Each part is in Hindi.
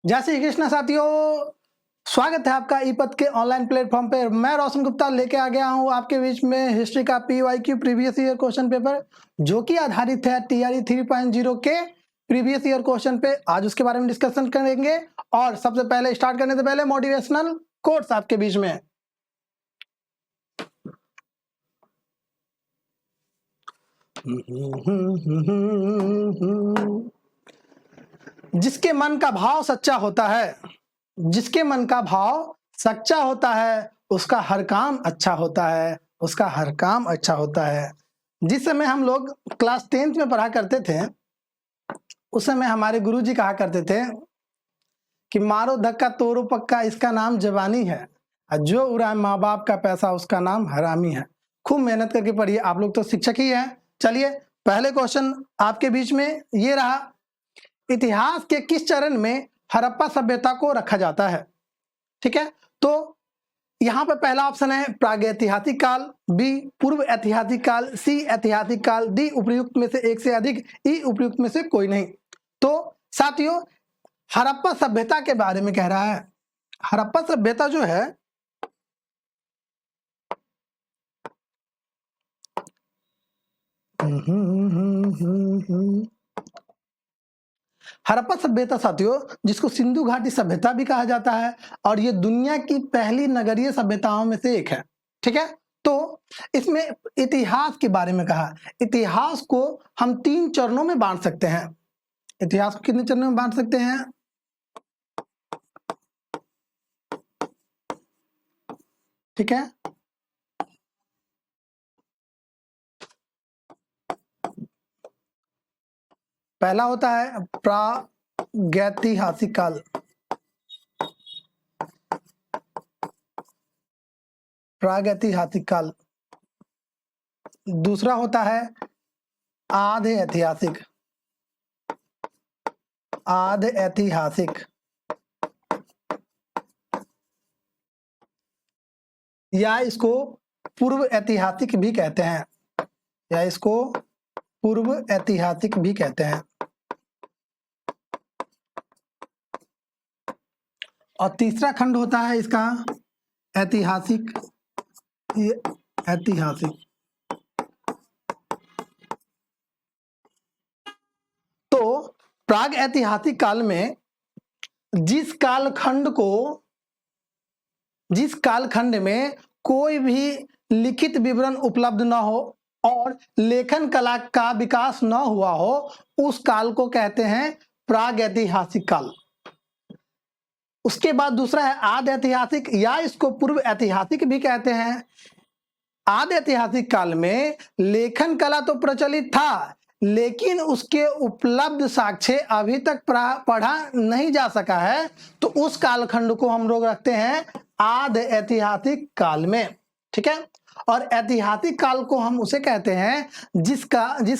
जय श्री कृष्ण साथियों, स्वागत है आपका ईपत के ऑनलाइन प्लेटफॉर्म पे। मैं रोशन गुप्ता लेके आ गया हूं आपके बीच में हिस्ट्री का PYQ previous year question paper, जो कि आधारित है टीआरई 3.0 के प्रीवियस ईयर क्वेश्चन पे। आज उसके बारे में डिस्कशन करेंगे और सबसे पहले स्टार्ट करने से पहले मोटिवेशनल कोट्स आपके बीच में। जिसके मन का भाव सच्चा होता है, जिसके मन का भाव सच्चा होता है, उसका हर काम अच्छा होता है, उसका हर काम अच्छा होता है। जिस समय हम लोग क्लास 10th में पढ़ा करते थे, उस समय हमारे गुरुजी कहा करते थे कि मारो धक्का तोड़ो पक्का, इसका नाम जवानी है, और जो उड़ाए माँ बाप का पैसा उसका नाम हरामी है। खूब मेहनत करके पढ़िए, आप लोग तो शिक्षक ही हैं। चलिए, पहले क्वेश्चन आपके बीच में ये रहा, इतिहास के किस चरण में हड़प्पा सभ्यता को रखा जाता है? ठीक है, तो यहां पर पहला ऑप्शन है प्रागैतिहासिक काल, बी पूर्व ऐतिहासिक काल, सी ऐतिहासिक काल, डी उपर्युक्त में से एक से अधिक, ई उपर्युक्त में से कोई नहीं। तो साथियों, हड़प्पा सभ्यता के बारे में कह रहा है। हड़प्पा सभ्यता जो है हड़प्पा सभ्यता साथियों, जिसको सिंधु घाटी सभ्यता भी कहा जाता है, और ये दुनिया की पहली नगरीय सभ्यताओं में से एक है। ठीक है, तो इसमें इतिहास के बारे में कहा। इतिहास को हम 3 चरणों में बांट सकते हैं। इतिहास को कितने चरणों में बांट सकते हैं? ठीक है, पहला होता है प्रागैतिहासिक काल, प्रागैतिहासिक काल। दूसरा होता है आधे ऐतिहासिक, आधे ऐतिहासिक, या इसको पूर्व ऐतिहासिक भी कहते हैं, या इसको पूर्व ऐतिहासिक भी कहते हैं। और तीसरा खंड होता है इसका ऐतिहासिक, ये ऐतिहासिक। तो प्राग ऐतिहासिक काल में जिस कालखंड में कोई भी लिखित विवरण उपलब्ध न हो और लेखन कला का विकास न हुआ हो, उस काल को कहते हैं प्राग ऐतिहासिक काल। उसके बाद दूसरा है आधे ऐतिहासिक, या इसको पूर्व ऐतिहासिक भी कहते हैं। आधे ऐतिहासिक काल में लेखन कला तो प्रचलित था, लेकिन उसके उपलब्ध साक्ष्य अभी तक पढ़ा नहीं जा सका है, तो उस कालखंड को हम लोग रखते हैं आधे ऐतिहासिक काल में। ठीक है, और ऐतिहासिक काल को हम उसे कहते हैं जिस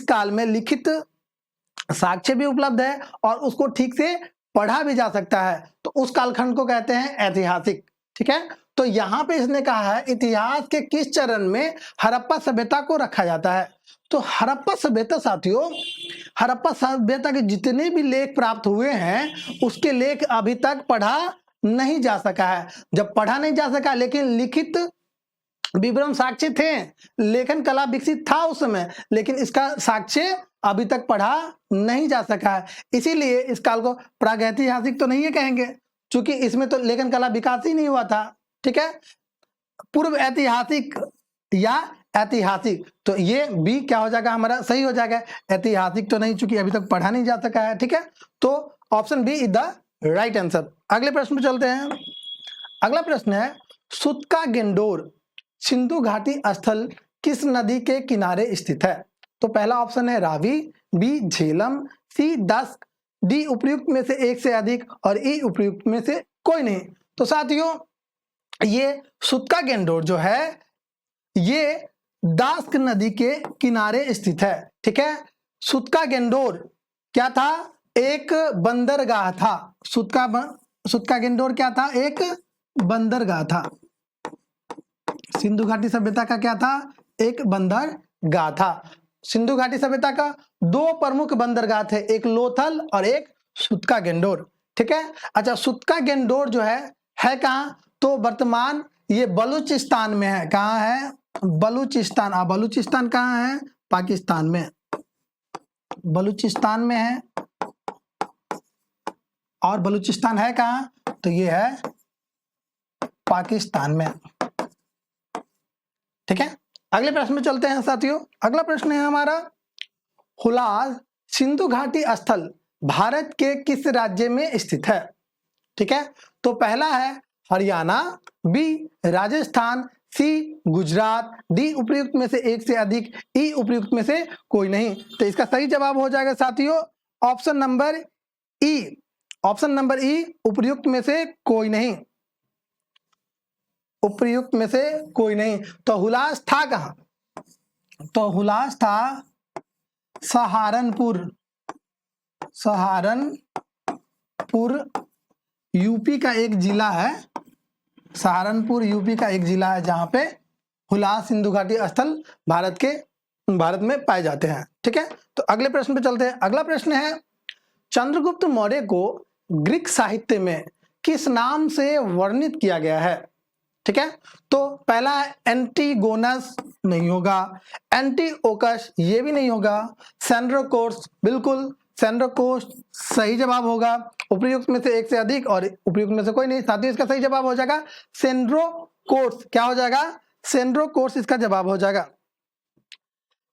काल में लिखित साक्ष्य भी उपलब्ध है और उसको ठीक से पढ़ा भी जा सकता है, तो उस कालखंड को कहते हैं ऐतिहासिक। ठीक है, तो यहां पे इसने कहा है इतिहास के किस चरण में हड़प्पा सभ्यता को रखा जाता है। तो हड़प्पा सभ्यता साथियों, हड़प्पा सभ्यता के जितने भी लेख प्राप्त हुए हैं, उसके लेख अभी तक पढ़ा नहीं जा सका है। जब पढ़ा नहीं जा सका, लेकिन लिखित विवरण साक्ष्य थे, लेखन कला विकसित था उस समय, लेकिन इसका साक्ष्य अभी तक पढ़ा नहीं जा सका है। इसीलिए इस काल को प्रागैतिहासिक तो नहीं है कहेंगे, क्योंकि इसमें तो लेखन कला विकास ही नहीं हुआ था। ठीक है, पूर्व ऐतिहासिक या ऐतिहासिक, तो ये बी क्या हो जाएगा हमारा, सही हो जाएगा। ऐतिहासिक तो नहीं, चूंकि अभी तक पढ़ा नहीं जा सका है। ठीक है, तो option B is the right answer. अगले प्रश्न पे चलते हैं। अगला प्रश्न है, सूत्का गेंडोर सिंधु घाटी स्थल किस नदी के किनारे स्थित है? तो पहला ऑप्शन है रावी, बी झेलम, सी दस्क, डी उपर्युक्त में से एक से अधिक, और ई उपर्युक्त में से कोई नहीं। तो साथियों, ये सूत्का गेंडोर जो है, ये दास्क नदी के किनारे स्थित है। ठीक है, सूत्का गेंडोर क्या था? एक बंदरगाह था। सूत्का गेंडोर क्या था? एक बंदरगाह था। सिंधु घाटी सभ्यता का क्या था? एक बंदरगाह था। सिंधु घाटी सभ्यता का 2 प्रमुख बंदरगाह थे, एक लोथल और एक सूत्का गेंडोर। ठीक है। अच्छा, सुत्का गेंडोर जो है कहाँ? तो वर्तमान ये बलूचिस्तान में है। कहाँ है? बलूचिस्तान। बलूचिस्तान कहाँ है? पाकिस्तान में। बलूचिस्तान में है। और बलूचिस्तान है कहाँ? तो ये है पाकिस्तान में। ठीक है, अगले प्रश्न में चलते हैं साथियों। अगला प्रश्न है हमारा, हुलास सिंधु घाटी स्थल भारत के किस राज्य में स्थित है? ठीक है, तो पहला है हरियाणा, बी राजस्थान, सी गुजरात, डी उपयुक्त में से एक से अधिक, ई उपयुक्त में से कोई नहीं। तो इसका सही जवाब हो जाएगा साथियों ऑप्शन नंबर ई। ऑप्शन नंबर ई, उपयुक्त में से कोई नहीं। उपयुक्त में से कोई नहीं। तो हुलास था कहां? तो हुलास था सहारनपुर। सहारनपुर यूपी का एक जिला है। सहारनपुर यूपी का एक जिला है जहां पे हुलास सिंधु घाटी स्थल भारत में पाए जाते हैं। ठीक है, तो अगले प्रश्न पे चलते हैं। अगला प्रश्न है, चंद्रगुप्त मौर्य को ग्रीक साहित्य में किस नाम से वर्णित किया गया है? ठीक है, तो पहला है एंटीगोनस, नहीं होगा। एंटीओकस, ये भी नहीं होगा। सेंड्रोकोर्स, बिल्कुल सेंड्रोकोर्स सही जवाब होगा। उपयुक्त में से एक से अधिक और उपयुक्त में से कोई नहीं। साथियों इसका सही जवाब हो जाएगा सेंड्रोकोर्स। क्या हो जाएगा? सेंड्रोकोर्स इसका जवाब हो जाएगा।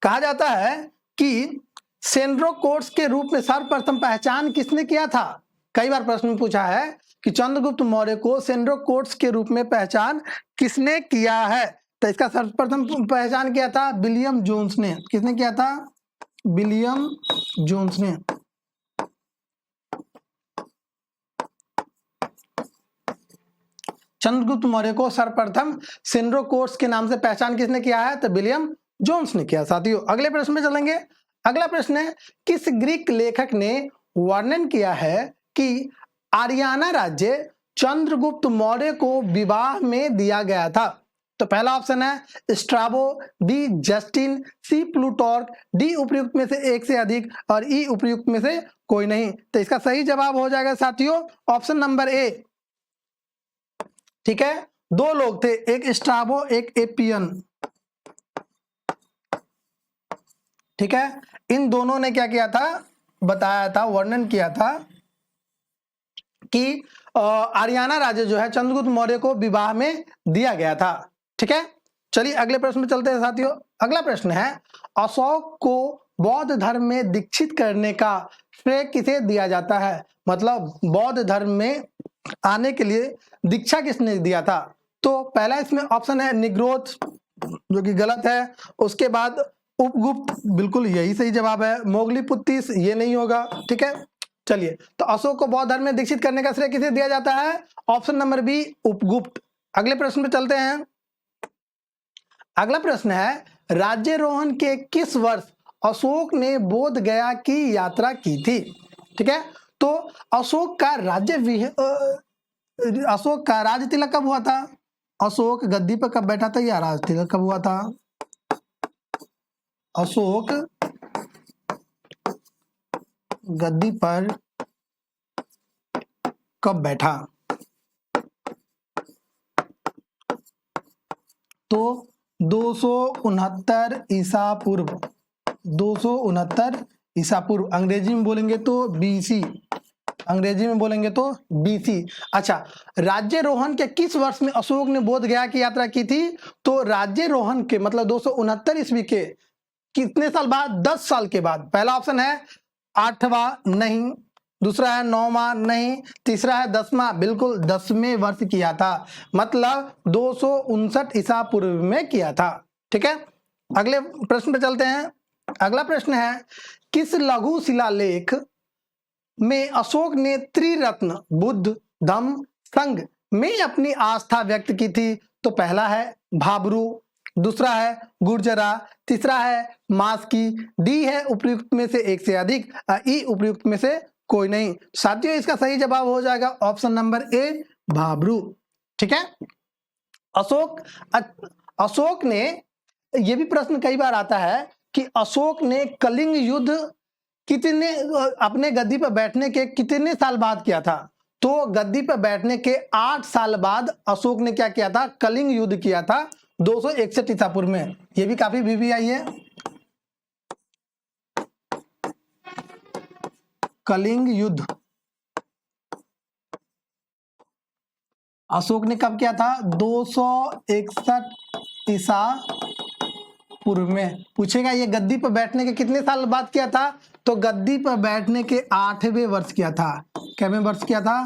कहा जाता है कि सेंड्रोकोर्स के रूप में सर्वप्रथम पहचान किसने किया था? कई बार प्रश्न में पूछा है कि चंद्रगुप्त मौर्य को सेंड्रोकोर्स के रूप में पहचान किसने किया है? तो इसका सर्वप्रथम पहचान किया था विलियम जोन्स ने। किसने किया था? विलियम जोन्स ने। चंद्रगुप्त मौर्य को सर्वप्रथम सेंड्रोकोर्स के नाम से पहचान किसने किया है? तो विलियम जोन्स ने किया। साथियों अगले प्रश्न में चलेंगे। अगला प्रश्न है, किस ग्रीक लेखक ने वर्णन किया है कि आर्याना राज्य चंद्रगुप्त मौर्य को विवाह में दिया गया था? तो पहला ऑप्शन है स्ट्राबो, बी जस्टिन, सी प्लूटॉर्क, डी उपयुक्त में से एक से अधिक और ई उपयुक्त में से कोई नहीं। तो इसका सही जवाब हो जाएगा साथियों ऑप्शन नंबर ए। ठीक है, दो लोग थे, एक स्ट्राबो एक एपियन। ठीक है, इन दोनों ने क्या किया था? बताया था, वर्णन किया था कि आर्याना राज्य जो है चंद्रगुप्त मौर्य को विवाह में दिया गया था। ठीक है, चलिए अगले प्रश्न में चलते हैं साथियों। अगला प्रश्न है, अशोक को बौद्ध धर्म में दीक्षित करने का श्रेय किसे दिया जाता है? मतलब बौद्ध धर्म में आने के लिए दीक्षा किसने दिया था? तो पहला इसमें ऑप्शन है निग्रोध, जो कि गलत है। उसके बाद उपगुप्त, बिल्कुल यही सही जवाब है। मोगलीपुत्तिस, ये नहीं होगा। ठीक है, चलिए, तो अशोक को बौद्ध धर्म में दीक्षित करने का श्रेय किसे दिया जाता है? Option number B Upagupta. अगले प्रश्न पे चलते हैं। अगला प्रश्न है, राज्यारोहण के किस वर्ष अशोक ने बोध गया की यात्रा की थी? ठीक है, तो अशोक का राज तिलक कब हुआ था? अशोक गद्दी पर कब बैठा था या राज तिलक कब हुआ था? अशोक गद्दी पर कब बैठा? तो 269 ईसा पूर्व। 269 ईसा पूर्व। अंग्रेजी में बोलेंगे तो बीसी। अंग्रेजी में बोलेंगे तो बीसी। अच्छा, राज्यारोहण के किस वर्ष में अशोक ने बोध गया की यात्रा की थी? तो राज्यारोहण के मतलब 269 ईस्वी के कितने साल बाद? 10 साल के बाद। पहला ऑप्शन है 8वां, नहीं। दूसरा है 9वां, नहीं। तीसरा है 10वां, बिल्कुल 10वें वर्ष किया था, मतलब 259 ईसा पूर्व में किया था। ठीक है, अगले प्रश्न पे चलते हैं। अगला प्रश्न है, किस लघु शिलालेख में अशोक ने त्रिरत्न बुद्ध, धम्म, संघ में अपनी आस्था व्यक्त की थी? तो पहला है भाबरू, दूसरा है गुर्जरा, तीसरा है मास्की, डी है उपयुक्त में से एक से अधिक, ई उपयुक्त में से कोई नहीं। साथियों इसका सही जवाब हो जाएगा ऑप्शन नंबर ए भाबरू। ठीक है, अशोक ने, ये भी प्रश्न कई बार आता है कि अशोक ने कलिंग युद्ध कितने अपने गद्दी पर बैठने के कितने साल बाद किया था? तो गद्दी पर बैठने के 8 साल बाद अशोक ने क्या किया था, कलिंग युद्ध किया था 261 ईसा पूर्व में। ये भी काफी वीवीआई है। कलिंग युद्ध अशोक ने कब किया था, 261 ईसा पूर्व में। पूछेगा ये गद्दी पर बैठने के कितने साल बाद किया था, तो गद्दी पर बैठने के 8वें वर्ष किया था। कितवें वर्ष किया था,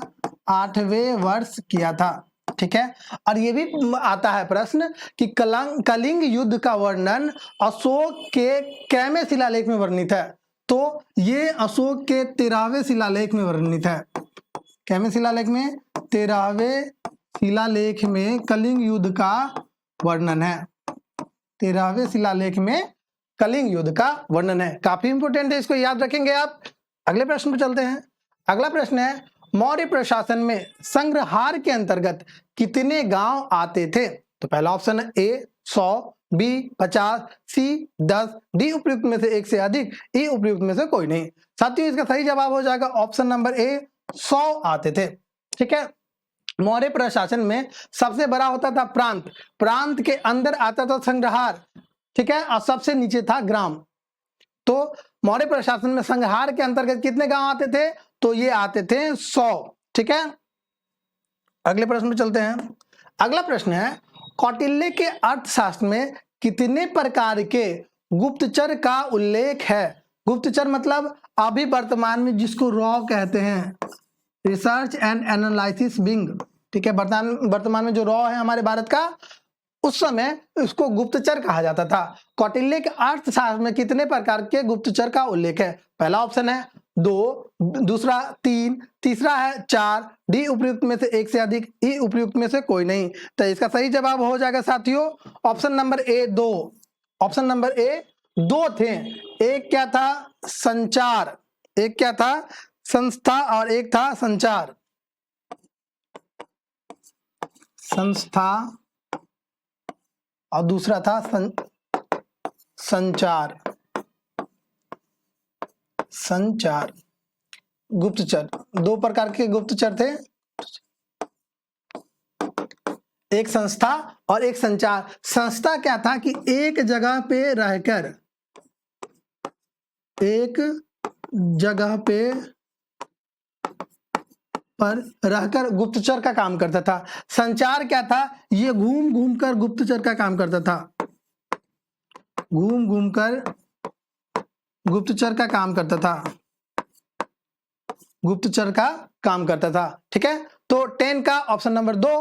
8वें वर्ष किया था। ठीक है। और ये भी आता है प्रश्न कि कलिंग युद्ध का वर्णन अशोक के कैवें शिलालेख में वर्णित है, तो ये अशोक के 13वें शिलालेख में वर्णित है। कैवें शिलालेख में, 13वें शिलालेख में कलिंग युद्ध का वर्णन है। 13वें शिलालेख में कलिंग युद्ध का वर्णन है। काफी इंपोर्टेंट है, इसको याद रखेंगे आप। अगले प्रश्न पर चलते हैं। अगला प्रश्न है, मौर्य प्रशासन में संग्रहार के अंतर्गत कितने गांव आते थे? तो पहला ऑप्शन है ए 100, बी 50, सी 10, डी उपयुक्त में से एक से अधिक, ई उपयुक्त में से कोई नहीं। साथियों इसका सही जवाब हो जाएगा ऑप्शन नंबर ए 100 आते थे। ठीक है। मौर्य प्रशासन में सबसे बड़ा होता था प्रांत, प्रांत के अंदर आता था संग्रहार। ठीक है। और सबसे नीचे था ग्राम। तो मौर्य प्रशासन में संग्रहार के अंतर्गत कितने गांव आते थे, तो ये आते थे 100। ठीक है। अगले प्रश्न पे चलते हैं। अगला प्रश्न है, कौटिल्य के अर्थशास्त्र में कितने प्रकार के गुप्तचर का उल्लेख है? गुप्तचर मतलब अभी वर्तमान में जिसको रॉ कहते हैं, रिसर्च एंड एनालिसिस विंग। ठीक है। वर्तमान में जो रॉ है हमारे भारत का, उस समय इसको गुप्तचर कहा जाता था। कौटिल्य के अर्थशास्त्र में कितने प्रकार के गुप्तचर का उल्लेख है? पहला ऑप्शन है 2, दूसरा 3, तीसरा है 4, डी उपयुक्त में से एक से अधिक, ई उपयुक्त में से कोई नहीं। तो इसका सही जवाब हो जाएगा साथियों ऑप्शन नंबर ए 2। ऑप्शन नंबर ए 2 थे। एक क्या था, संचार, एक क्या था, संस्था, और एक था संचार। संस्था और दूसरा था संचार। संचार गुप्तचर, 2 प्रकार के गुप्तचर थे, एक संस्था और एक संचार। संस्था क्या था कि एक जगह पे रहकर, एक जगह पे पर रहकर गुप्तचर का काम करता था। संचार क्या था, ये घूम घूम कर गुप्तचर का काम करता था, घूम घूम कर गुप्तचर का काम करता था, गुप्तचर का काम करता था। ठीक है। तो 10 का ऑप्शन नंबर 2,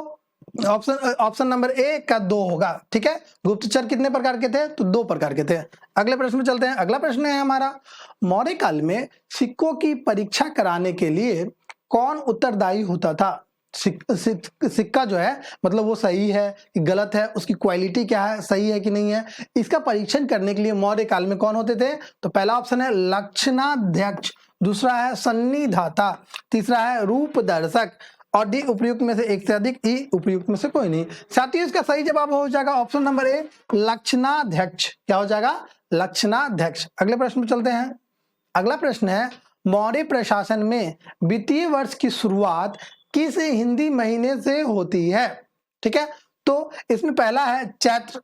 ऑप्शन नंबर ए का 2 होगा। ठीक है। गुप्तचर कितने प्रकार के थे, तो 2 प्रकार के थे। अगले प्रश्न में चलते हैं। अगला प्रश्न है हमारा, मौर्य काल में सिक्कों की परीक्षा कराने के लिए कौन उत्तरदायी होता था? सिक्का जो है मतलब वो सही है कि गलत है, उसकी क्वालिटी क्या है, सही है कि नहीं है, इसका परीक्षण करने के लिए मौर्य काल में कौन होते थे? तो पहला ऑप्शन है लक्षणाध्यक्ष, दूसरा है सन्निधाता, तीसरा है रूपदर्शक, और डी उपयुक्त में से एक से अधिक, ई उपयुक्त में से कोई नहीं। साथियों इसका सही जवाब हो जाएगा ऑप्शन नंबर ए लक्षणाध्यक्ष। क्या हो जाएगा? लक्षणाध्यक्ष। अगले प्रश्न पर चलते हैं। अगला प्रश्न है, मौर्य प्रशासन में वित्तीय वर्ष की शुरुआत किस हिंदी महीने से होती है? ठीक है। तो इसमें पहला है चैत्र,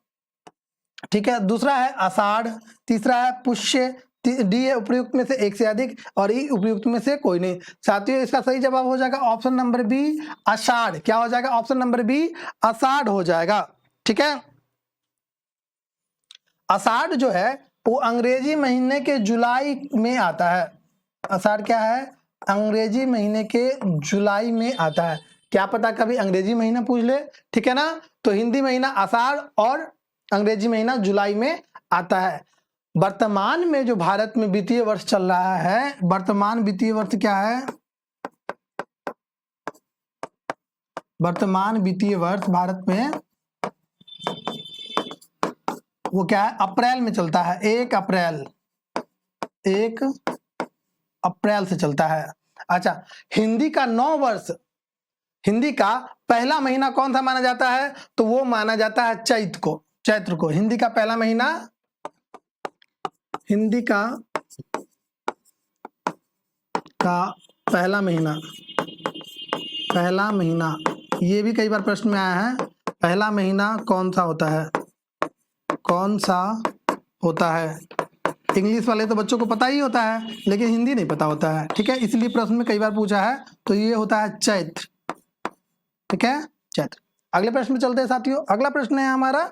ठीक है, दूसरा है आषाढ़, तीसरा है पुष्य, डी है उपयुक्त में से एक से अधिक, और ई उपयुक्त में से कोई नहीं। साथियों इसका सही जवाब हो जाएगा ऑप्शन नंबर बी आषाढ़। क्या हो जाएगा? ऑप्शन नंबर बी आषाढ़ हो जाएगा। ठीक है। आषाढ़ जो है वो अंग्रेजी महीने के जुलाई में आता है। आषाढ़ क्या है? अंग्रेजी महीने के जुलाई में आता है। क्या पता कभी अंग्रेजी महीना पूछ ले। ठीक है ना। तो हिंदी महीना आषाढ़ और अंग्रेजी महीना जुलाई में आता है। वर्तमान में जो भारत में वित्तीय वर्ष चल रहा है, वर्तमान वित्तीय वर्ष क्या है? वर्तमान वित्तीय वर्ष भारत में वो क्या है? अप्रैल में चलता है। 1 अप्रैल से चलता है। अच्छा, हिंदी का 9 वर्ष, हिंदी का पहला महीना कौन सा माना जाता है? तो वो माना जाता है चैत्र को। हिंदी का पहला महीना, हिंदी का पहला महीना पहला महीना, ये भी कई बार प्रश्न में आया है, पहला महीना कौन सा होता है, कौन सा होता है। इंग्लिश वाले तो बच्चों को पता ही होता है, लेकिन हिंदी नहीं पता होता है, ठीक है, इसलिए प्रश्न में कई बार पूछा है। तो ये होता है चैत्र, ठीक है, चैत्र। अगले प्रश्न में चलते हैं साथियों। अगला प्रश्न है हमारा,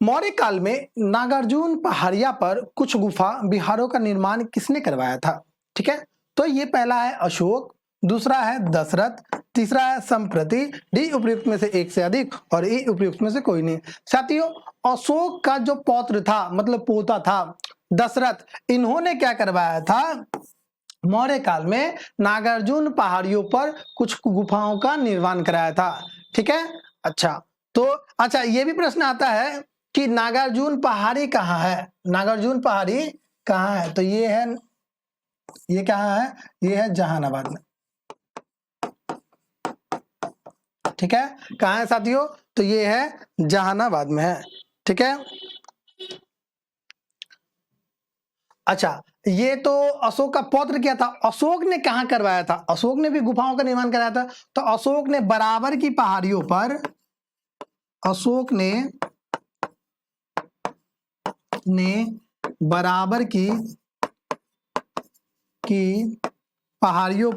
मौर्य काल में नागार्जुन पहाड़िया पर कुछ गुफा विहारों का निर्माण किसने करवाया था, ठीक है। तो ये पहला है अशोक, दूसरा है दशरथ, तीसरा है संप्रति, डी उपयुक्त में से एक से अधिक और ई उपयुक्त में से कोई नहीं। साथियों, अशोक का जो पौत्र था, मतलब पोता था दशरथ, इन्होंने क्या करवाया था, मौर्य काल में नागार्जुन पहाड़ियों पर कुछ गुफाओं का निर्माण कराया था, ठीक है। अच्छा, तो अच्छा ये भी प्रश्न आता है कि नागार्जुन पहाड़ी कहाँ है, नागार्जुन पहाड़ी कहाँ है। तो ये है, ये कहाँ है, ये है जहानाबाद में, ठीक है। कहाँ है साथियों, तो ये है जहानाबाद में है, ठीक है। अच्छा, ये तो अशोक का पौत्र क्या था, अशोक ने कहाँ करवाया था, अशोक ने भी गुफाओं का निर्माण कराया था। तो अशोक ने बराबर की पहाड़ियों पर, अशोक ने बराबर की पहाड़ियों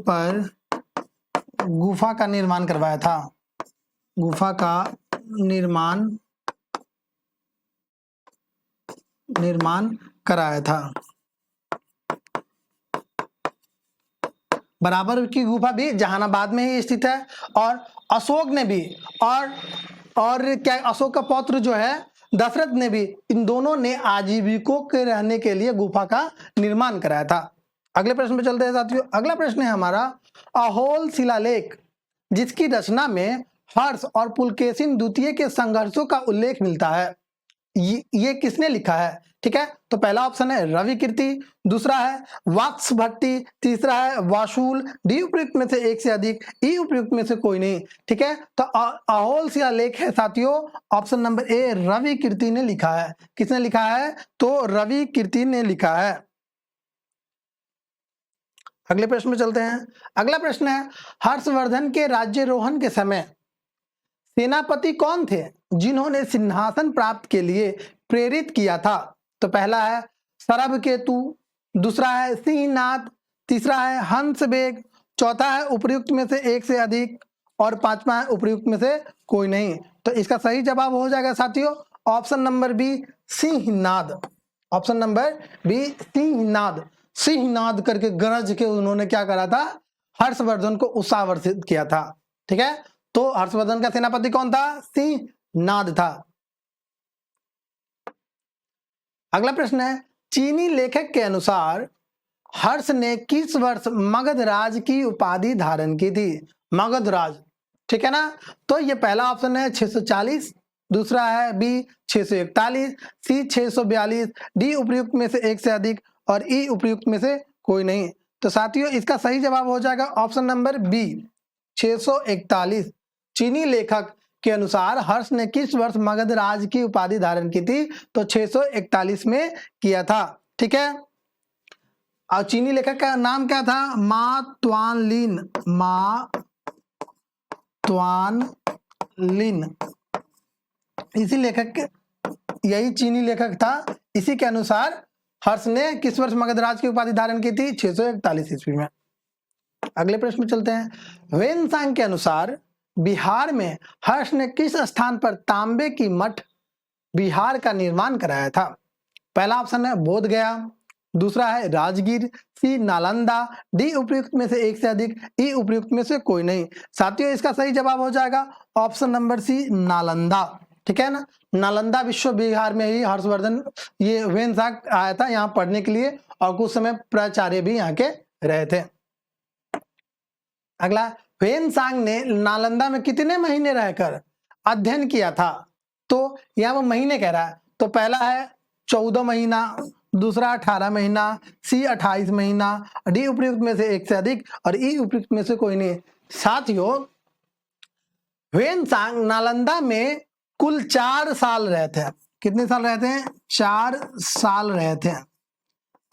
पर गुफा का निर्माण करवाया था, गुफा का निर्माण कराया था। बराबर की गुफा भी जहानाबाद में ही स्थित है, और अशोक ने भी, और क्या अशोक का पौत्र जो है दशरथ ने भी, इन दोनों ने आजीविकों के रहने के लिए गुफा का निर्माण कराया था। अगले प्रश्न पे चलते हैं साथियों। अगला प्रश्न है हमारा, अहोल शिलालेख जिसकी रचना में हर्ष और पुलकेशिन द्वितीय के संघर्षों का उल्लेख मिलता है, ये किसने लिखा है, ठीक है। तो पहला ऑप्शन है रवि कीर्ति, दूसरा है वात्स भट्टी, तीसरा है वाशुल, डी उपयुक्त में से एक से अधिक, ई उपयुक्त में से कोई नहीं, ठीक है। तो अहोल शिलालेख है साथियों, ऑप्शन नंबर ए रवि कीर्ति ने लिखा है। किसने लिखा है, तो रवि कीर्ति ने लिखा है। अगले प्रश्न में चलते हैं। अगला प्रश्न है, हर्षवर्धन के राज्यारोहण के समय सेनापति कौन थे जिन्होंने सिंहासन प्राप्त के लिए प्रेरित किया था। तो पहला है सरभकेतु, दूसरा है सिंहनाद, तीसरा है हंसबेग, चौथा है उपर्युक्त में से एक से अधिक, और पांचवा है उपर्युक्त में से कोई नहीं। तो इसका सही जवाब हो जाएगा साथियों ऑप्शन नंबर बी सिंहनाद, ऑप्शन नंबर बी सिंहनाद। सिंहनाद करके गरज के उन्होंने क्या करा था, हर्षवर्धन को उत्साहवर्धित किया था, ठीक है। तो हर्षवर्धन का सेनापति कौन था, सिंहनाद था। अगला प्रश्न है, चीनी लेखक के अनुसार हर्ष ने किस वर्ष मगध राज की उपाधि धारण की थी, मगध राज, ठीक है ना। तो ये पहला ऑप्शन है 640, दूसरा है बी 641, सी 642, डी उपयुक्त में से एक से अधिक और ई उपयुक्त में से कोई नहीं। तो साथियों इसका सही जवाब हो जाएगा ऑप्शन नंबर बी 641। चीनी लेखक के अनुसार हर्ष ने किस वर्ष मगध राज की उपाधि धारण की थी, तो 641 में किया था, ठीक है। और चीनी लेखक का नाम क्या था, मा त्वानलिन, मा त्वानलिन, इसी लेखक, यही चीनी लेखक था। इसी के अनुसार हर्ष ने किस वर्ष मगध राज की उपाधि धारण की थी, 641 ईस्वी में। अगले प्रश्न में चलते हैं, वेनसांग के अनुसार बिहार में हर्ष ने किस स्थान पर तांबे की मठ बिहार का निर्माण कराया था। पहला ऑप्शन है बोधगया, दूसरा है राजगीर, सी नालंदा, डी उपयुक्त में से एक से अधिक, ई उपयुक्त में से कोई नहीं। साथियों इसका सही जवाब हो जाएगा ऑप्शन नंबर सी नालंदा, ठीक है ना। नालंदा विश्वविद्यालय में ही हर्षवर्धन, ये वेनसांग आया था यहाँ पढ़ने के लिए, और कुछ समय प्राचार्य भी यहाँ के रहे थे। अगला, वेनसांग ने नालंदा में कितने महीने रहकर अध्ययन किया था। तो यहाँ वो महीने कह रहा है, तो पहला है 14 महीना, दूसरा 18 महीना, सी 28 महीना, डी उपयुक्त में से एक से अधिक और ई उपयुक्त में से कोई नहीं। साथियों वेनसांग नालंदा में कुल 4 साल रहे थे। कितने साल रहे थे, 4 साल रहे थे।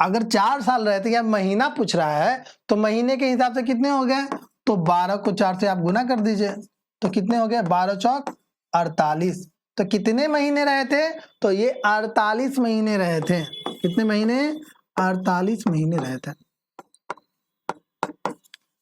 अगर 4 साल रहे थे या महीना पूछ रहा है तो महीने के हिसाब से कितने हो गए, तो 12 को 4 से आप गुना कर दीजिए, तो कितने हो गए, 12 चौक 48। तो कितने महीने रहे थे, तो ये 48 महीने रहे थे। कितने महीने, 48 महीने रहे थे।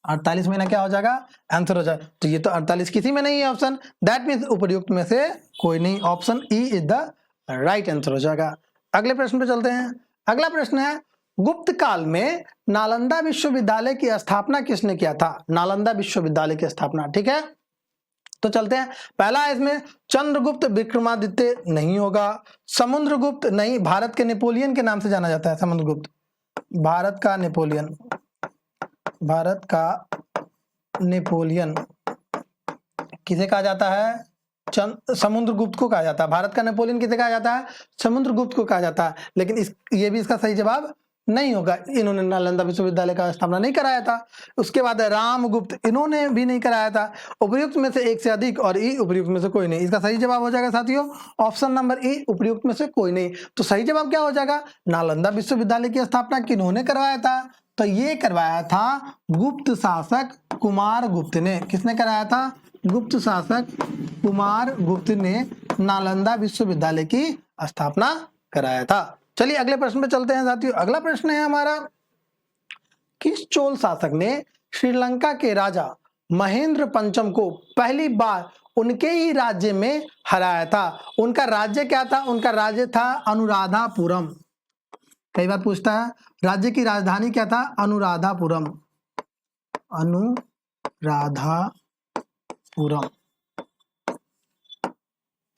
48 महीना क्या हो जाएगा, आंसर हो जाएगा। तो ये तो 48 किसी में नहीं है ऑप्शन, दैट मीन्स उपर्युक्त में से कोई नहीं, option E is the right answer हो जाएगा। अगले प्रश्न पे चलते हैं। अगला प्रश्न है, गुप्त काल में नालंदा विश्वविद्यालय की स्थापना किसने किया था, नालंदा विश्वविद्यालय की स्थापना, ठीक है। तो चलते हैं, पहला है इसमें चंद्रगुप्त विक्रमादित्य नहीं होगा, समुद्रगुप्त नहीं, भारत के नेपोलियन के नाम से जाना जाता है समुद्रगुप्त, भारत का नेपोलियन, भारत का नेपोलियन किसे कहा जाता है, समुद्रगुप्त को कहा जाता है। भारत का नेपोलियन किसे कहा जाता है, समुद्रगुप्त को कहा जाता है। लेकिन ये भी इसका सही जवाब नहीं होगा, इन्होंने नालंदा विश्वविद्यालय का स्थापना नहीं कराया था। उसके बाद रामगुप्त, इन्होंने भी नहीं कराया था। उपर्युक्त में से एक से अधिक और ई उपर्युक्त में से कोई नहीं, इसका सही जवाब हो जाएगा साथियों ऑप्शन नंबर ई, उपर्युक्त में से कोई नहीं। तो सही जवाब क्या हो जाएगा, नालंदा विश्वविद्यालय की स्थापना किन्होंने करवाया था, तो ये करवाया था गुप्त शासक कुमारगुप्त ने। किसने कराया था, गुप्त शासक कुमारगुप्त ने नालंदा विश्वविद्यालय की स्थापना कराया था। चलिए अगले प्रश्न पे चलते हैं साथियों। अगला प्रश्न है हमारा, किस चोल शासक ने श्रीलंका के राजा महेंद्र पंचम को पहली बार उनके ही राज्य में हराया था। उनका राज्य क्या था, उनका राज्य था अनुराधापुरम। कई बार पूछता है राज्य की राजधानी क्या था, अनुराधापुरम, अनुराधापुरम।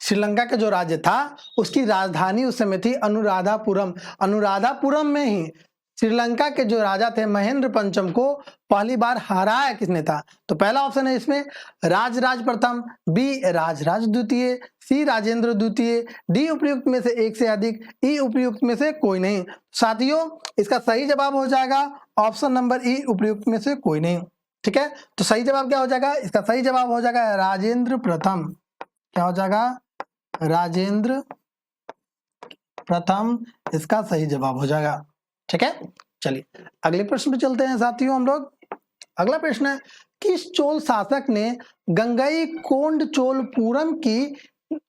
श्रीलंका का जो राज्य था उसकी राजधानी उस समय थी अनुराधापुरम। अनुराधापुरम में ही श्रीलंका के जो राजा थे महेंद्र पंचम को पहली बार हराया किसने था, तो पहला ऑप्शन है इसमें राजराज प्रथम, बी राजराज द्वितीय, सी राजेंद्र द्वितीय, डी उपयुक्त में से एक से अधिक, ई उपयुक्त में से कोई नहीं। साथियों इसका सही जवाब हो जाएगा ऑप्शन नंबर ई, उपयुक्त में से कोई नहीं, ठीक है। तो सही जवाब क्या हो जाएगा, इसका सही जवाब हो जाएगा राजेंद्र प्रथम। क्या हो जाएगा, राजेंद्र प्रथम इसका सही जवाब हो जाएगा, ठीक है। चलिए अगले प्रश्न पे चलते हैं साथियों हम लोग। अगला प्रश्न है, किस चोल शासक ने गंगई कोंड चोलपुरम की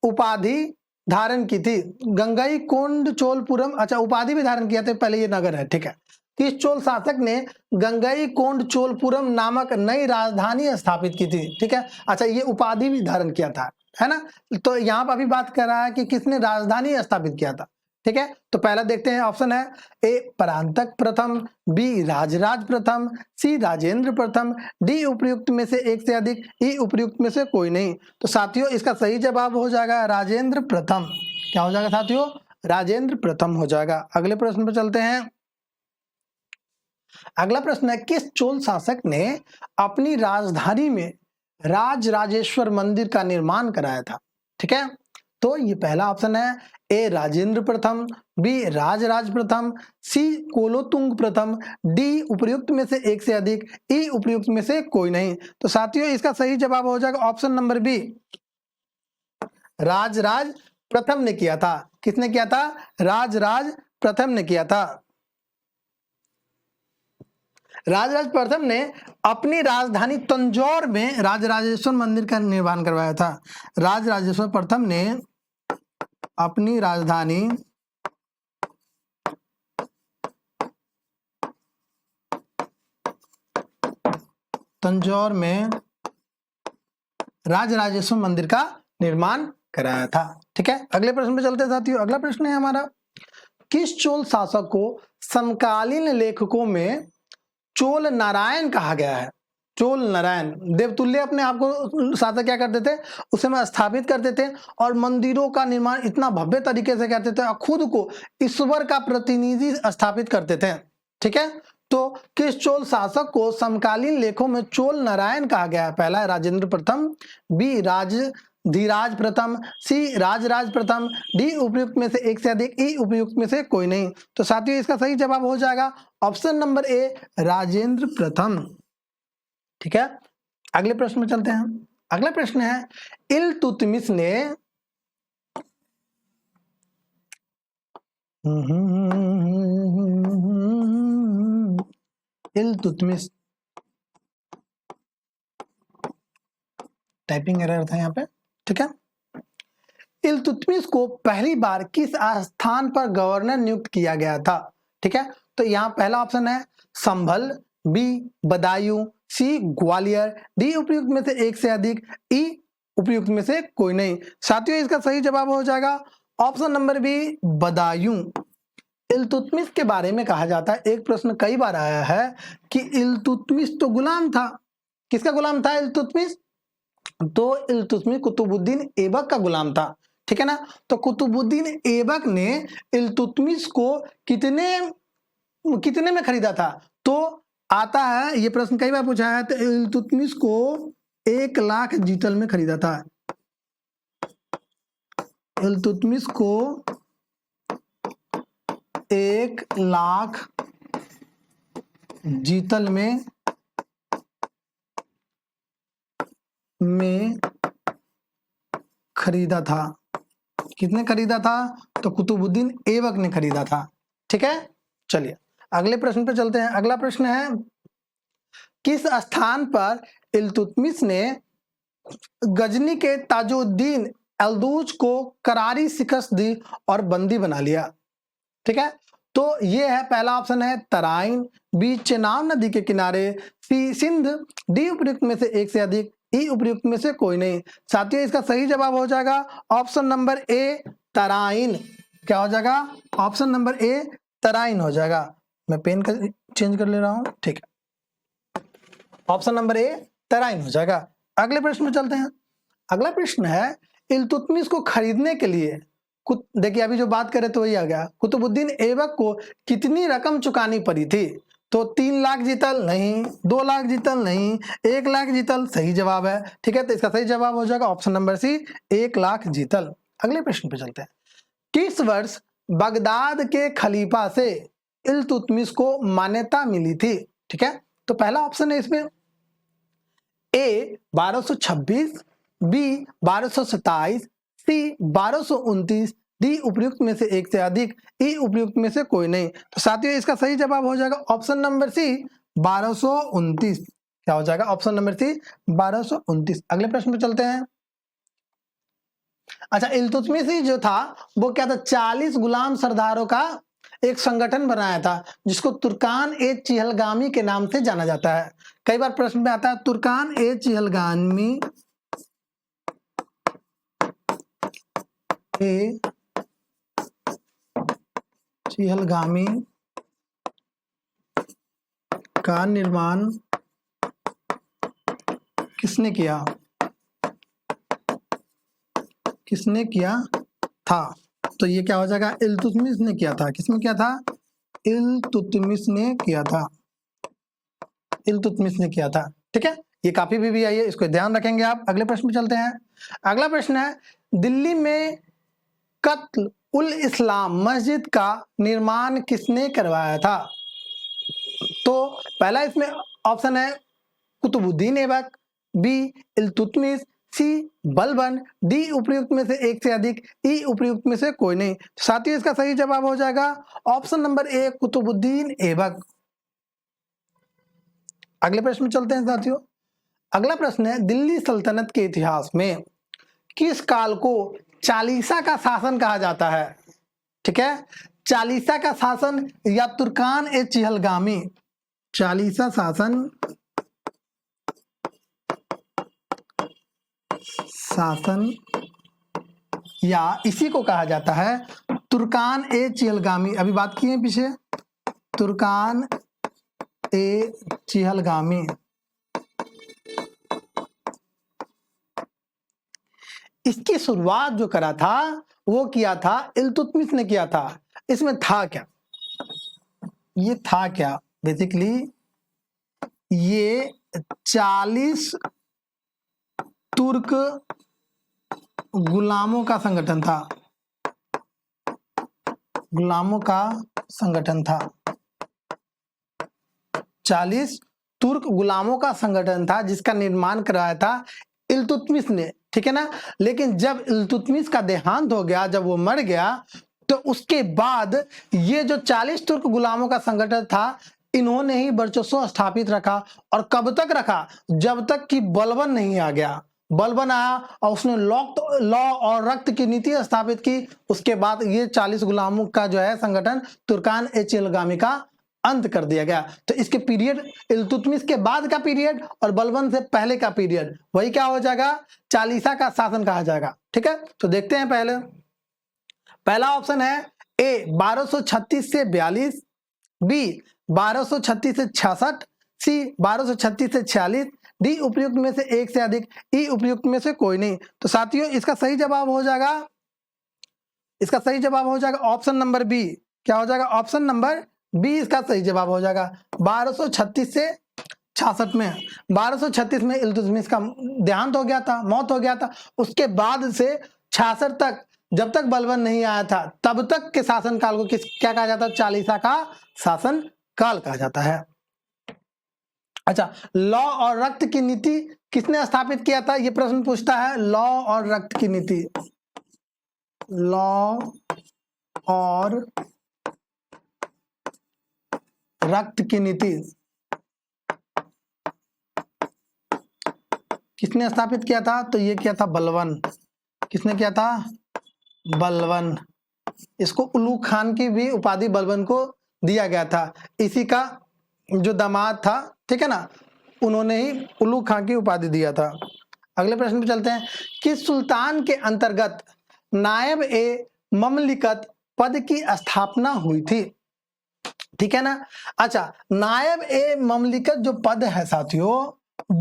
उपाधि धारण की थी। गंगई कोंड चोलपुरम, अच्छा उपाधि भी धारण किया था, पहले ये नगर है, ठीक है। किस चोल शासक ने गंगई कोंड चोलपुरम नामक नई राजधानी स्थापित की थी, ठीक है। अच्छा ये उपाधि भी धारण किया था, है ना। तो यहाँ पर अभी बात कर रहा है कि किसने राजधानी स्थापित किया था, ठीक है। तो पहला देखते हैं, ऑप्शन है ए परांतक प्रथम, बी राजराज प्रथम, सी राजेंद्र प्रथम, डी उपयुक्त में से एक से अधिक, ई उपयुक्त में से कोई नहीं। तो साथियों इसका सही जवाब हो जाएगा राजेंद्र प्रथम। क्या हो जाएगा साथियों, राजेंद्र प्रथम हो जाएगा। अगले प्रश्न पर चलते हैं। अगला प्रश्न है, किस चोल शासक ने अपनी राजधानी में राजराजेश्वर मंदिर का निर्माण कराया था, ठीक है। तो ये पहला ऑप्शन है ए राजेंद्र प्रथम, बी राजराज प्रथम, सी कोलोतुंग प्रथम, डी उपयुक्त में से एक से अधिक, ई उपयुक्त में से कोई नहीं। तो साथियों इसका सही जवाब हो जाएगा ऑप्शन नंबर बी, राजराज प्रथम ने किया था। किसने किया था, राजराज प्रथम ने किया था। राजराज प्रथम ने अपनी राजधानी तंजौर में राजराजेश्वर मंदिर का निर्माण करवाया था। राजराजेश्वर प्रथम ने अपनी राजधानी तंजौर में राजराजेश्वर मंदिर का निर्माण कराया था, ठीक है। अगले प्रश्न पे चलते हैं साथियों। अगला प्रश्न है हमारा, किस चोल शासक को समकालीन लेखकों में चोल नारायण कहा गया है। चोल नारायण देवतुल्य अपने आप को शासक क्या करते थे, उस समय स्थापित करते थे और मंदिरों का निर्माण इतना भव्य तरीके से करते थे और खुद को ईश्वर का प्रतिनिधि स्थापित करते थे, ठीक है। तो किस चोल शासक को समकालीन लेखों में चोल नारायण कहा गया है। पहला है राजेंद्र प्रथम, बी धीराज प्रथम, सी राजराज प्रथम, डी उपयुक्त में से एक से अधिक, ई उपयुक्त में से कोई नहीं। तो साथियों इसका सही जवाब हो जाएगा ऑप्शन नंबर ए राजेंद्र प्रथम, ठीक है। अगले प्रश्न में चलते हैं। अगला प्रश्न है, इल्तुतमिश ने इल्तुतमिश, टाइपिंग एरर था यहाँ पे, ठीक है। इल्तुतमिश को पहली बार किस स्थान पर गवर्नर नियुक्त किया गया था? ठीक है, तो यहाँ पहला ऑप्शन है संभल, बी बदायूं, सी ग्वालियर, डी उपयुक्त में से एक से अधिक, ई उपयुक्त में से कोई नहीं। साथियों इसका सही जवाब हो जाएगा option number B Badaun. Iltutmish के बारे में कहा जाता है, एक प्रश्न कई बार आया है कि इल्तुतमिश तो गुलाम था। किसका गुलाम था इल्तुतमिश? तो इल्तुतमिश कुतुबुद्दीन ऐबक का गुलाम था, ठीक है ना। तो कुतुबुद्दीन ऐबक ने इल्तुतमिश को कितने में खरीदा था? तो आता है, ये प्रश्न कई बार पूछा है, तो इल्तुतमिश को 1 लाख जीतल में खरीदा था। इल्तुतमिश को 1 लाख जीतल में खरीदा था। किसने खरीदा था? तो कुतुबुद्दीन ऐबक ने खरीदा था, ठीक है। चलिए अगले प्रश्न पे चलते हैं। अगला प्रश्न है किस स्थान पर इल्तुतमिश ने गजनी के ताजुद्दीन अल्दूज को करारी शिकस्त दी और बंदी बना लिया? ठीक है, तो ये है पहला ऑप्शन है तराइन, बी चेनाब नदी के किनारे, सी सिंध, डी उपयुक्त में से एक से अधिक, ई उपयुक्त में से कोई नहीं। साथियों इसका सही जवाब हो जाएगा ऑप्शन नंबर ए तराइन। क्या हो जाएगा? ऑप्शन नंबर ए तराइन हो जाएगा। मैं पेन का चेंज कर ले रहा हूं, ठीक है, ऑप्शन नंबर ए तराइन हो जाएगा। अगले प्रश्न में चलते हैं। अगला प्रश्न है इल्तुतमिश को खरीदने के लिए, देखिए अभी जो बात करें तो वही आ गया, कुतुबुद्दीन ऐबक को कितनी रकम चुकानी पड़ी थी? तो 3 लाख जीतल नहीं, 2 लाख जीतल नहीं, 1 लाख जीतल सही जवाब है, ठीक है। तो इसका सही जवाब हो जाएगा ऑप्शन नंबर सी 1 लाख जीतल। अगले प्रश्न पे चलते हैं। किस वर्ष बगदाद के खलीफा से इल्तुतमिश को मान्यता मिली थी? ठीक है, तो पहला ऑप्शन है इसमें ए 1226, बी 1227, सी 1229, डी उपयुक्त में से एक से अधिक, ई उपयुक्त में से कोई नहीं। तो साथियों इसका सही जवाब हो जाएगा ऑप्शन नंबर सी 1229। क्या हो जाएगा? Option number C 1229। अगले प्रश्न पे चलते हैं। अच्छा, इल्तुतमिश जो था वो क्या था? 40 गुलाम सरदारों का एक संगठन बनाया था जिसको तुर्कान ए चिहलगामी के नाम से जाना जाता है। कई बार प्रश्न में आता है तुर्कान ए चिहलगामी का निर्माण किसने किया था? तो ये क्या हो जाएगा? इल्तुतमिश ने किया था। किसने किया था? इल्तुतमिश ने किया था। इल्तुतमिश ने किया था, ठीक है। ये काफी भी आई है, इसको ध्यान रखेंगे आप। अगले प्रश्न पे चलते हैं। अगला प्रश्न है दिल्ली में कत्ल उल इस्लाम मस्जिद का निर्माण किसने करवाया था? तो पहला इसमें ऑप्शन है कुतुबुद्दीन ऐबक, बी इल्तुतमिश, सी बलबन, डी उपयुक्त में से एक से अधिक, ई उपयुक्त में से कोई नहीं। साथियों इसका सही जवाब हो जाएगा option number A Qutbuddin Aibak. अगले प्रश्न में चलते हैं साथियों। अगला प्रश्न है दिल्ली सल्तनत के इतिहास में किस काल को चालीसा का शासन कहा जाता है? ठीक है, चालीसा का शासन या तुर्कान ए चिहलगामी, चालीसा शासन या इसी को कहा जाता है तुर्कान ए चिहलगामी। अभी बात की है पीछे, तुर्कान ए चिहलगामी। इसकी शुरुआत जो करा था वो किया था इल्तुतमिश ने किया था। इसमें था क्या? ये था क्या? बेसिकली ये 40 तुर्क गुलामों का संगठन था। गुलामों का संगठन था, 40 तुर्क गुलामों का संगठन था जिसका निर्माण करवाया था इल्तुतमिश ने, ठीक है ना। लेकिन जब इल्तुतमिश का देहांत हो गया, जब वो मर गया, तो उसके बाद ये जो 40 तुर्क गुलामों का संगठन था इन्होंने ही वर्चस्व स्थापित रखा। और कब तक रखा? जब तक कि बलबन नहीं आ गया। बलबन आया और उसने लॉ और रक्त की नीति स्थापित की। उसके बाद ये 40 गुलामों का जो है संगठन तुर्कान ए चिलगामी का अंत कर दिया गया। तो इसके पीरियड इल्तुतमिश के बाद का पीरियड और बलबन से पहले का पीरियड वही क्या हो जाएगा? चालीसा का शासन कहा जाएगा। ठीक है, तो देखते हैं पहला ऑप्शन है ए 1236 से 42, बी 1236 से 66, सी 1236 से 46, डी उपयुक्त में से एक से अधिक, ई उपयुक्त में से कोई नहीं। तो साथियों इसका सही जवाब हो जाएगा ऑप्शन नंबर बी। क्या हो जाएगा? ऑप्शन नंबर बी इसका सही जवाब हो जाएगा। 1236 से 66 में 1236 में इल्तुतमिश का देहांत हो गया था, मौत हो गया था। उसके बाद से 66 तक जब तक बलबन नहीं आया था तब तक के शासन काल को क्या कहा जाता है? चालीसा का शासन काल कहा जाता है। अच्छा, लॉ और रक्त की नीति किसने स्थापित किया था? यह प्रश्न पूछता है। लॉ और रक्त की नीति, लॉ और रक्त की नीति किसने स्थापित किया था? तो ये किया था बलबन। किसने किया था? बलबन। इसको उलूग खान की भी उपाधि बलबन को दिया गया था। इसी का जो दामाद था, ठीक है ना, उन्होंने ही उलूग खान की उपाधि दिया था। अगले प्रश्न पे चलते हैं। किस सुल्तान के अंतर्गत नायब ए ममलिकत पद की स्थापना हुई थी? ठीक है ना। अच्छा, नायब ए ममलिकत जो पद है साथियों,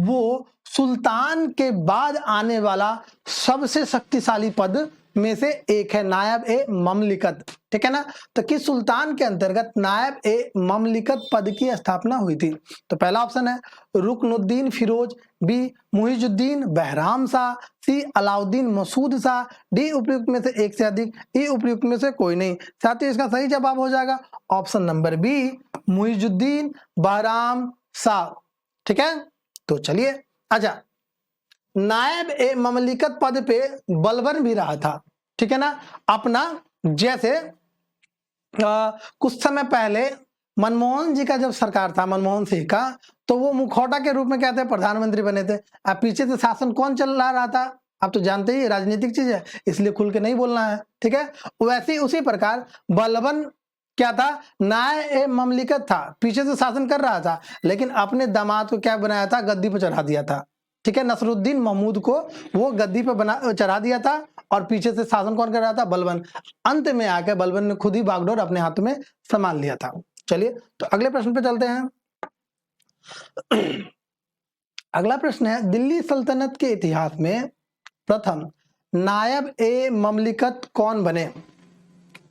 वो सुल्तान के बाद आने वाला सबसे शक्तिशाली पद में से एक है, नायब ए ममलिकत। ठीक है ना। तो किस सुल्तान के अंतर्गत नायब ए ममलिकत पद की स्थापना हुई थी? तो पहला ऑप्शन है रुकनुद्दीन फिरोज, बी मुहिजुद्दीन बहराम शाह, सी अलाउद्दीन मसूद शाह, डी उपयुक्त में से एक से अधिक, ई उपयुक्त में से कोई नहीं। साथियों इसका सही जवाब हो जाएगा option number B Muizuddin Bahram Shah. ठीक है, तो चलिए। अच्छा, नायब ए ममलिकत पद पे बलबन भी रहा था। ठीक है ना। अपना जैसे कुछ समय पहले मनमोहन जी का जब सरकार था, मनमोहन सिंह का, तो वो मुखौटा के रूप में क्या थे? प्रधानमंत्री बने थे। अब पीछे से शासन कौन चल रहा था? आप तो जानते ही, राजनीतिक चीज है, इसलिए खुल के नहीं बोलना है। ठीक है, वैसे ही उसी प्रकार बलबन क्या था? नायब ए ममलिकत था, पीछे से शासन कर रहा था, लेकिन अपने दामाद को क्या बनाया था? गद्दी पर चढ़ा दिया था। ठीक है, नसरुद्दीन महमूद को वो गद्दी पे चढ़ा दिया था और पीछे से शासन कौन कर रहा था? बलबन। अंत में आकर बलबन ने खुद ही बागडोर अपने हाथ में संभाल लिया था। चलिए, तो अगले प्रश्न पे चलते हैं। अगला प्रश्न है, दिल्ली सल्तनत के इतिहास में प्रथम नायब ए ममलिकत कौन बने?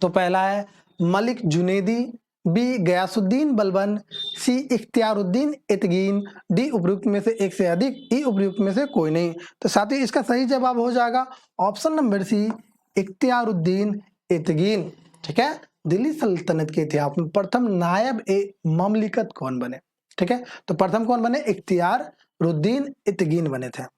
तो पहला है मलिक जुनैदी, बी गयासुद्दीन बलबन, सी इख्तियारुद्दीन इतगीन, डी उपयुक्त में से एक से अधिक, ई उपयुक्त में से कोई नहीं। तो साथियों इसका सही जवाब हो जाएगा ऑप्शन नंबर सी इख्तियारुद्दीन इतगीन। ठीक है, दिल्ली सल्तनत के इतिहास में प्रथम नायब ए ममलिकत कौन बने? ठीक है, तो प्रथम कौन बने? इख्तियारुद्दीन इतगीन बने थे।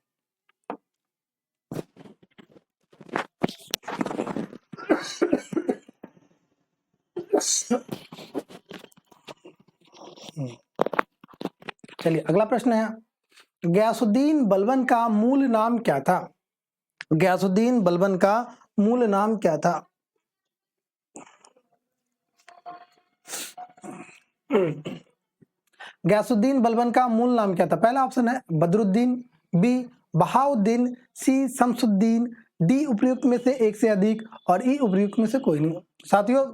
चलिए, अगला प्रश्न है, गयासुद्दीन बलबन का मूल नाम क्या था? गयासुद्दीन बलबन का मूल नाम क्या था? गयासुद्दीन बलबन का मूल नाम क्या था? पहला ऑप्शन है बदरुद्दीन, बी बहाउद्दीन, सी शमसुद्दीन, डी उपयुक्त में से एक से अधिक और ई उपयुक्त में से कोई नहीं। साथियों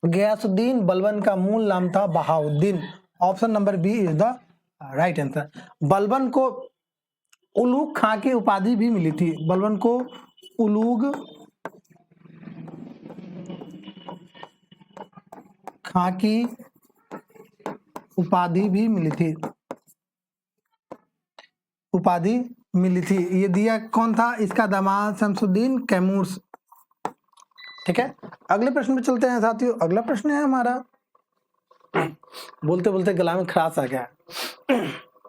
गयासुद्दीन बलबन का मूल नाम था Bahauddin. Option number B is the right answer. Balban को उलूग खां की उपाधि भी मिली थी। बलबन को उलूग खां की उपाधि भी मिली थी। उपाधि मिली थी, ये दिया कौन था? इसका दामाद शमसुद्दीन कैमूर। ठीक है, अगले प्रश्न पे चलते हैं साथियों। अगला प्रश्न है हमारा, बोलते बोलते गला में खराश आ गया।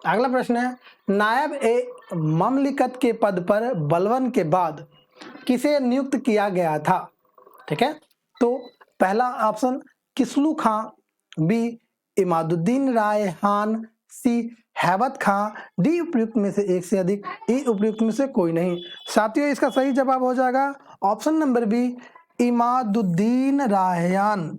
अगला प्रश्न है, नायब ए ममलिकत के पद पर बलबन के बाद किसे नियुक्त किया गया था? ठीक है, तो पहला ऑप्शन किसलू खां, बी इमादुद्दीन रायहान, सी हैबत खां, डी उपयुक्त में से एक से अधिक, ई उपयुक्त में से कोई नहीं। साथियों इसका सही जवाब हो जाएगा option number B, Imaduddin Raihan.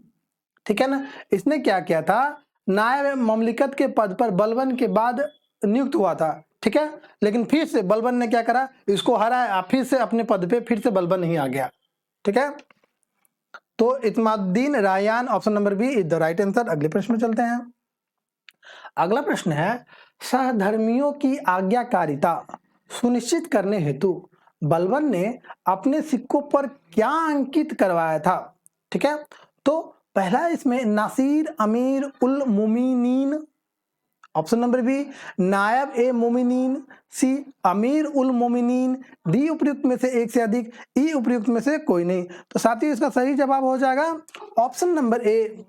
ठीक है ना। इसने क्या किया था, नायब ममलिकत के पद पर बलबन के बाद नियुक्त हुआ था। ठीक है, लेकिन फिर से बलबन ने क्या करा, इसको हराया, फिर से अपने पद पे फिर से बलबन नहीं आ गया। ठीक है, तो Imaduddin Raihan option number B is the right answer. अगले प्रश्न में चलते हैं। अगला प्रश्न है, सहधर्मियों की आज्ञाकारिता सुनिश्चित करने हेतु बलबन ने अपने सिक्कों पर क्या अंकित करवाया था। ठीक है, तो पहला इसमें नासिर अमीर उल मोमिनीन, ऑप्शन नंबर बी नायब ए मोमिनीन, सी अमीर उल मोमिनीन, डी उपयुक्त में से एक से अधिक, ई उपयुक्त में से कोई नहीं। तो साथियों इसका सही जवाब हो जाएगा ऑप्शन नंबर ए,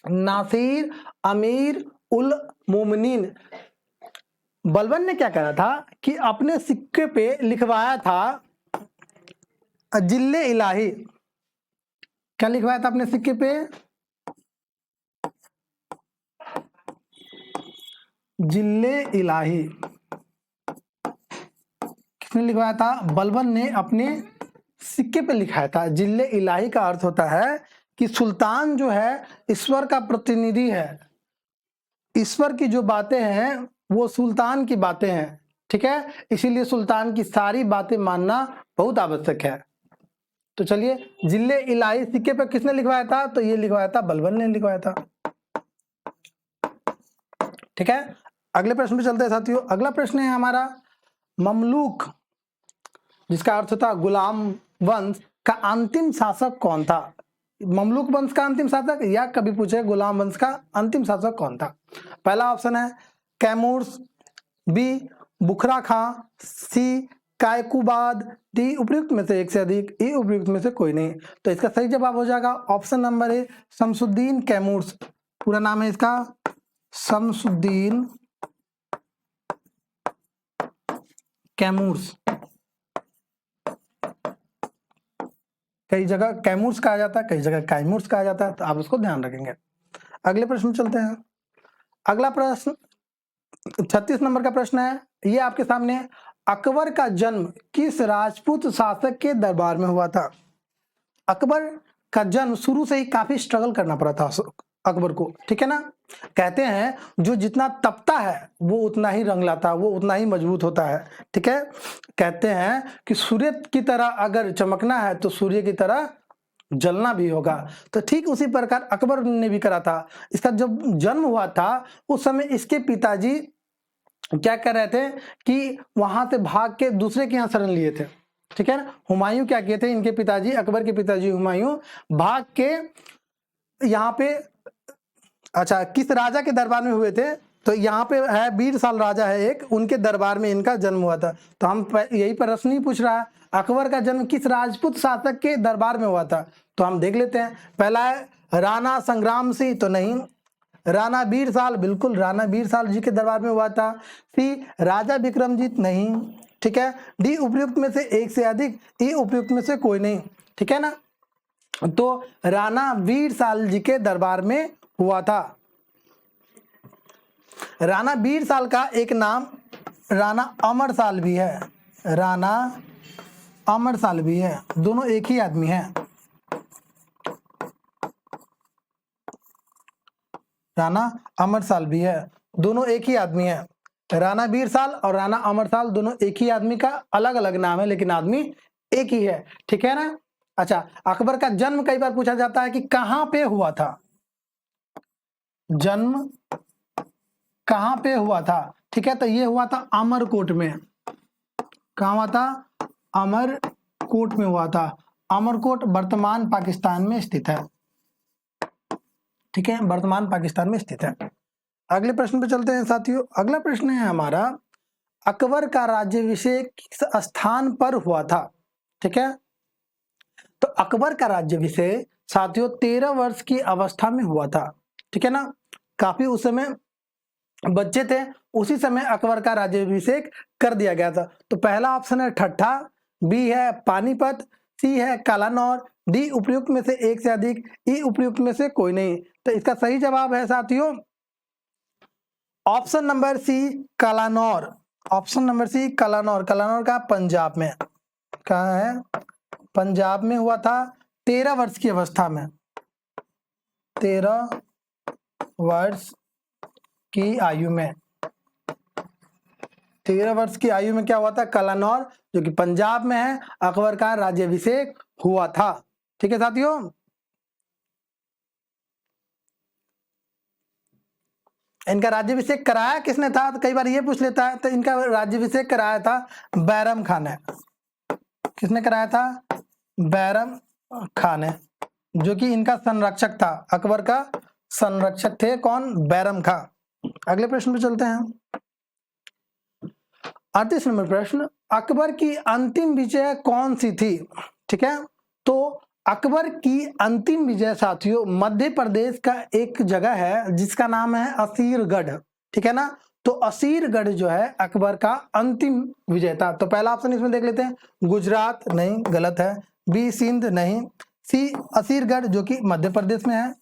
नासिर अमीर उल मोमिनीन। बलबन ने क्या करा था कि अपने सिक्के पे लिखवाया था जिल्ले इलाही। क्या लिखवाया था अपने सिक्के पे, जिल्ले इलाही। किसने लिखवाया था, बलबन ने अपने सिक्के पे लिखाया था। जिल्ले इलाही का अर्थ होता है कि सुल्तान जो है ईश्वर का प्रतिनिधि है, ईश्वर की जो बातें हैं वो सुल्तान की बातें हैं। ठीक है, इसीलिए सुल्तान की सारी बातें मानना बहुत आवश्यक है। तो चलिए, जिल्ले इलाही सिक्के पे किसने लिखवाया था, तो ये लिखवाया था बलबन ने लिखवाया था। ठीक है, अगले प्रश्न पे चलते हैं साथियों। अगला प्रश्न है हमारा, ममलूक जिसका अर्थ होता है गुलाम वंश का अंतिम शासक कौन था। ममलूक वंश का अंतिम शासक, या कभी पूछे गुलाम वंश का अंतिम शासक कौन था। पहला ऑप्शन है कैमूर्स, बी बुखरा खां, सी कायकुबाद, डी उपयुक्त में से एक से अधिक, ई उपयुक्त में से कोई नहीं। तो इसका सही जवाब हो जाएगा ऑप्शन नंबर ए, शमसुद्दीन कैमूर्स। पूरा नाम है इसका शमसुद्दीन कैमूर्स। कई जगह कैमूर्स कहा जाता है, कई जगह कायमूर्स कहा जाता है, तो आप उसको ध्यान रखेंगे। अगले प्रश्न में चलते हैं। अगला प्रश्न 36 नंबर का प्रश्न है, ये आपके सामने, अकबर का जन्म किस राजपूत शासक के दरबार में हुआ था। अकबर का जन्म शुरू से ही काफी स्ट्रगल करना पड़ा था अकबर को। ठीक है ना, कहते हैं जो जितना तपता है वो उतना ही रंग लाता है, वो उतना ही मजबूत होता है। ठीक है, कहते हैं कि सूर्य की तरह अगर चमकना है तो सूर्य की तरह जलना भी होगा। तो ठीक उसी प्रकार अकबर ने भी करा था। इसका जब जन्म हुआ था उस समय इसके पिताजी क्या कर रहे थे कि वहां से भाग के दूसरे के यहाँ शरण लिए थे। ठीक है ना, हुमायूं क्या किए थे, इनके पिताजी, अकबर के पिताजी हुमायूं भाग के यहाँ पे, अच्छा किस राजा के दरबार में हुए थे, तो यहाँ पे है बीरसाल राजा है एक, उनके दरबार में इनका जन्म हुआ था। तो हम यही प्रश्न नहीं पूछ रहा है अकबर का जन्म किस राजपूत शासक के दरबार में हुआ था, तो हम देख लेते हैं। पहला है राणा संग्राम सिंह, तो नहीं। राणा बीरसाल, बिल्कुल राणा बीरसाल जी के दरबार में हुआ था। सी राजा विक्रमजीत, नहीं। ठीक है, डी उपयुक्त में से एक से अधिक, ई उपयुक्त में से कोई नहीं। ठीक है ना, तो राणा बीरसाल जी के दरबार में हुआ था। राणा बीरसाल का एक नाम राणा अमरसाल भी है, राणा अमरसाल भी है, दोनों एक ही आदमी है। राणा अमरसाल भी है, दोनों एक ही आदमी है। राणा बीरसाल और राणा अमरसाल दोनों एक ही आदमी का अलग अलग नाम है, लेकिन आदमी एक ही है। ठीक है ना। अच्छा, अकबर का जन्म कई बार पूछा जाता है कि कहां पे हुआ था, जन्म कहां पे हुआ था। ठीक है, तो ये हुआ था अमरकोट में। कहां हुआ था, अमरकोट में हुआ था। अमरकोट वर्तमान पाकिस्तान में स्थित है। ठीक है, वर्तमान पाकिस्तान में स्थित है। अगले प्रश्न पे चलते हैं साथियों। अगला प्रश्न है हमारा, अकबर का राज्याभिषेक किस स्थान पर हुआ था। ठीक है, तो अकबर का राज्याभिषेक साथियों 13 वर्ष की अवस्था में हुआ था। ठीक है ना, काफी उस समय बच्चे थे, उसी समय अकबर का राज्याभिषेक कर दिया गया था। तो पहला ऑप्शन है ठट्ठा, बी है पानीपत, सी है कालानौर, डी उपयुक्त में से एक से अधिक, ई उपयुक्त में से कोई नहीं। तो इसका सही जवाब है साथियों option number C Kalanaur. Option number C Kalanaur. Kalanaur का पंजाब में, कहाँ है? पंजाब में हुआ था 13 वर्ष की अवस्था में। 13 वर्ष की आयु में, 13 वर्ष की आयु में क्या हुआ था? कलानौर, जो कि पंजाब में है, अकबर का राज्याभिषेक हुआ था। ठीक है साथियों, इनका राज्याभिषेक कराया किसने था? तो कई बार ये पूछ लेता है। तो इनका राज्याभिषेक कराया था बैरम खान ने। किसने कराया था? बैरम खान ने, जो कि इनका संरक्षक था, अकबर का संरक्षक थे। कौन? बैरम खान। अगले प्रश्न पे चलते हैं। 38 नंबर प्रश्न, अकबर की अंतिम विजय कौन सी थी? ठीक है, तो अकबर की अंतिम विजय साथियों मध्य प्रदेश का एक जगह है जिसका नाम है असीरगढ़। ठीक है ना, तो असीरगढ़ जो है अकबर का अंतिम विजय था। तो पहला ऑप्शन इसमें देख लेते हैं, गुजरात नहीं, गलत है। बी सिंध नहीं, सी असीरगढ़ जो कि मध्य प्रदेश में है।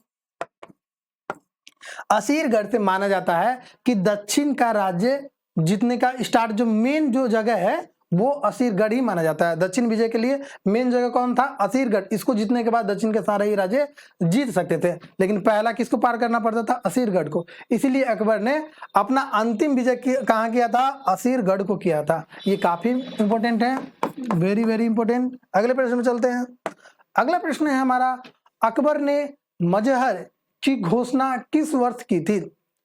असीरगढ़ से माना जाता है कि दक्षिण का राज्य जीतने का स्टार्ट, जो मेन जो जगह है वो असीरगढ़ ही माना जाता है। दक्षिण विजय के लिए मेन जगह कौन था? असीरगढ़। इसको जीतने के बाद दक्षिण के सारे ही राज्य जीत सकते थे, लेकिन पहला किसको पार करना पड़ता था? असीरगढ़ को। इसीलिए अकबर ने अपना अंतिम विजय कहाँ किया था? असीरगढ़ को किया था। ये काफी इंपॉर्टेंट है, वेरी वेरी इंपॉर्टेंट। अगले प्रश्न में चलते हैं। अगला प्रश्न है हमारा, अकबर ने मजहर की घोषणा किस वर्ष की थी?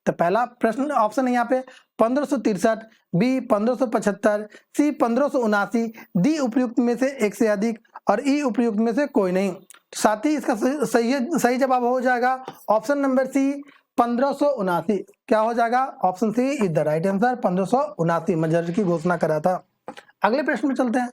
तो पहला प्रश्न ऑप्शन है यहाँ पे 1563, बी 1575, सी 1579, डी उपयुक्त में से एक से अधिक और ई उपयुक्त में से कोई नहीं। साथ ही इसका सही जवाब हो जाएगा ऑप्शन नंबर सी 1579। क्या हो जाएगा? Option C is the right answer. 1579 मजहर की घोषणा करा था। अगले प्रश्न में चलते हैं।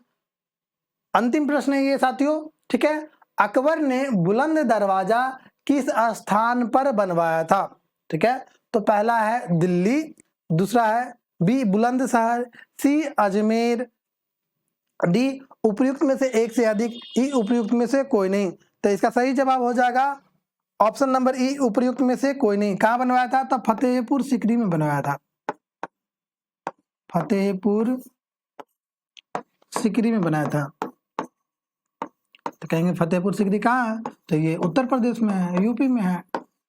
अंतिम प्रश्न है ये साथियों। ठीक है, अकबर ने बुलंद दरवाजा किस स्थान पर बनवाया था? ठीक है, तो पहला है दिल्ली, दूसरा है बी बुलंदशहर, सी अजमेर, डी उपयुक्त में से एक से अधिक, ई उपयुक्त में से कोई नहीं। तो इसका सही जवाब हो जाएगा ऑप्शन नंबर ई उपयुक्त में से कोई नहीं। कहां बनवाया था? तो फतेहपुर सीकरी में बनवाया था। फतेहपुर सीकरी में बनाया था। तो कहेंगे फतेहपुर सीकरी कहाँ है? तो ये उत्तर प्रदेश में है, यूपी में है।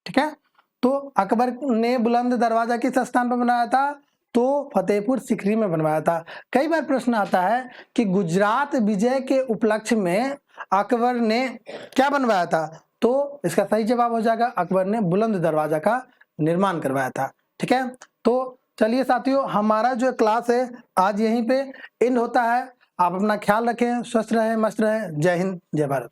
ठीक है, तो अकबर ने बुलंद दरवाजा किस स्थान पर बनाया था? तो फतेहपुर सीकरी में बनवाया था। कई बार प्रश्न आता है कि गुजरात विजय के उपलक्ष्य में अकबर ने क्या बनवाया था? तो इसका सही जवाब हो जाएगा अकबर ने बुलंद दरवाजा का निर्माण करवाया था। ठीक है, तो चलिए साथियों, हमारा जो क्लास है आज यहीं पे एंड होता है। आप अपना ख्याल रखें, स्वस्थ रहें, मस्त रहें। जय हिंद, जय भारत।